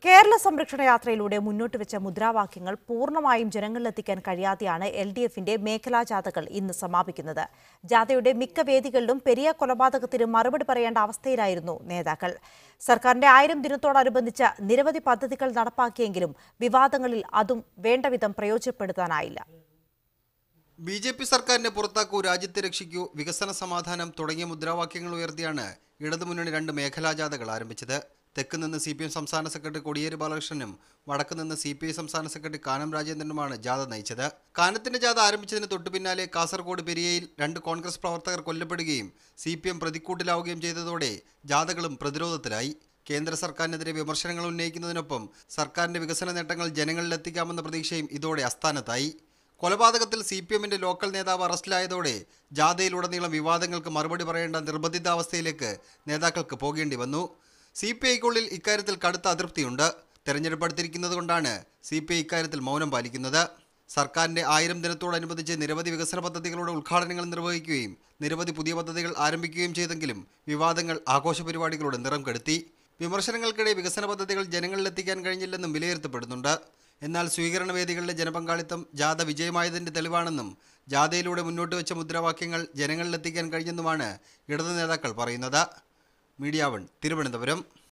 കേരള സംരക്ഷണ യാത്രയിലൂടെ മുന്നോട്ട് വെച്ച മുദ്രാവാക്യങ്ങൾ പൂർണ്ണമായും ജനങ്ങളിലെത്തിക്കാൻ കഴിയാതെയാണ് LDFന്റെ മേഖലാ ജാഥകൾ ഇന്ന് സമാപിക്കുന്നത്. ജാഥയുടെ മിക്ക വേദികളിലും പെരിയ കൊലപാതകത്തിന് മറുപടി പറയേണ്ട അവസ്ഥയിലായിരുന്നു നേതാക്കൾ. സർക്കാരിന്റെ 1000 ദിനത്തോടനുബന്ധിച്ച് നിരവധി പദ്ധതികൾ നടപ്പാക്കിയെങ്കിലും വിവാദങ്ങളിൽ അതും വേണ്ടവിധം പ്രയോജനപ്പെടുത്താനായില്ല. BJP സർക്കാരിനെ പുറത്താക്കൂ, രാജ്യത്തെ രക്ഷിക്കൂ, വികസന സമാധാനം തുടങ്ങിയ മുദ്രാവാക്യങ്ങൾ ഉയർത്തിയാണ് ഇടതുമുന്നണി 2 മേഖലാ ജാഥകൾ ആരംഭിച്ചത്. തെക്ക് നിന്ന് CPM സംസ്ഥാന സെക്രട്ടറി കോടിയേരി ബാലകൃഷ്ണനും വടക്ക് നിന്ന് CPI സംസ്ഥാന സെക്രട്ടറി കാനം രാജേന്ദ്രനുമാണ് ജാഥ നയിച്ചത്. കാനത്തിന്റെ ജാഥ ആരംഭിച്ചതിന് തൊട്ടുപിന്നാലെ കാസർഗോഡ് പെരിയയിൽ 2 കോൺഗ്രസ് പ്രവർത്തകർ കൊല്ലപ്പെടുകയും CPM പ്രതിക്കൂട്ടിലാവുകയും ചെയ്തതോടെ ജാഥകളും പ്രതിരോധത്തിലായി. കേന്ദ്ര സർക്കാരിനെതിരെ വിമർശനങ്ങൾ ഉന്നയിക്കുന്നതിനൊപ്പം സർക്കാരിന്റെ വികസന നേട്ടങ്ങൾ ജനങ്ങളിലെത്തിക്കാമെന്ന പ്രതീക്ഷയും ഇതോടെ അസ്ഥാനത്തായി. കൊലപാതകത്തിൽ CPMന്റെ ലോക്കൽ നേതാവ് അറസ്റ്റിലായതോടെ ജാഥയിലുടനീളം വിവാദങ്ങൾക്ക് മറുപടി പറയേണ്ട നിർബന്ധിതാവസ്ഥയിലേക്ക് നേതാക്കൾക്ക് പോകേണ്ടി വന്നു. CPIക്കുള്ളിൽ ഇക്കാര്യത്തിൽ കടുത്ത അതൃപ്തിയുണ്ട്. തെരഞ്ഞെടുപ്പ് അടുത്തിരിക്കുന്നതുകൊണ്ടാണ് CPI ഇക്കാര്യത്തിൽ മൗനം പാലിക്കുന്നത്. സർക്കാരിന്റെ 1000 ദിനത്തോടനുബന്ധിച്ച് നിരവധി വികസന പദ്ധതികളുടെ ഉദ്ഘാടനങ്ങൾ നിർവഹിക്കുകയും നിരവധി പുതിയ പദ്ധതികൾ ആരംഭിക്കുകയും ചെയ്തെങ്കിലും വിവാദങ്ങൾ ആഘോഷ പരിപാടികളുടെ നിറം കെടുത്തി. വിമർശനങ്ങൾക്കിടെ വികസന പദ്ധതികൾ ജനങ്ങളിലെത്തിക്കാൻ കഴിഞ്ഞില്ലെന്നും വിലയിരുത്തപ്പെടുന്നുണ്ട്. എന്നാൽ സ്വീകരണ വേദികളിലെ ജനപങ്കാളിത്തം ജാഥ വിജയമായതിന്റെ തെളിവാണെന്നും ജാഥയിലൂടെ മുന്നോട്ട് വെച്ച മുദ്രാവാക്യങ്ങൾ ജനങ്ങളിലെത്തിക്കാൻ കഴിഞ്ഞെന്നുമാണ് ഇടതു നേതാക്കൾ പറയുന്നത്. മീഡിയ 1 തിരുവനന്തപുരം.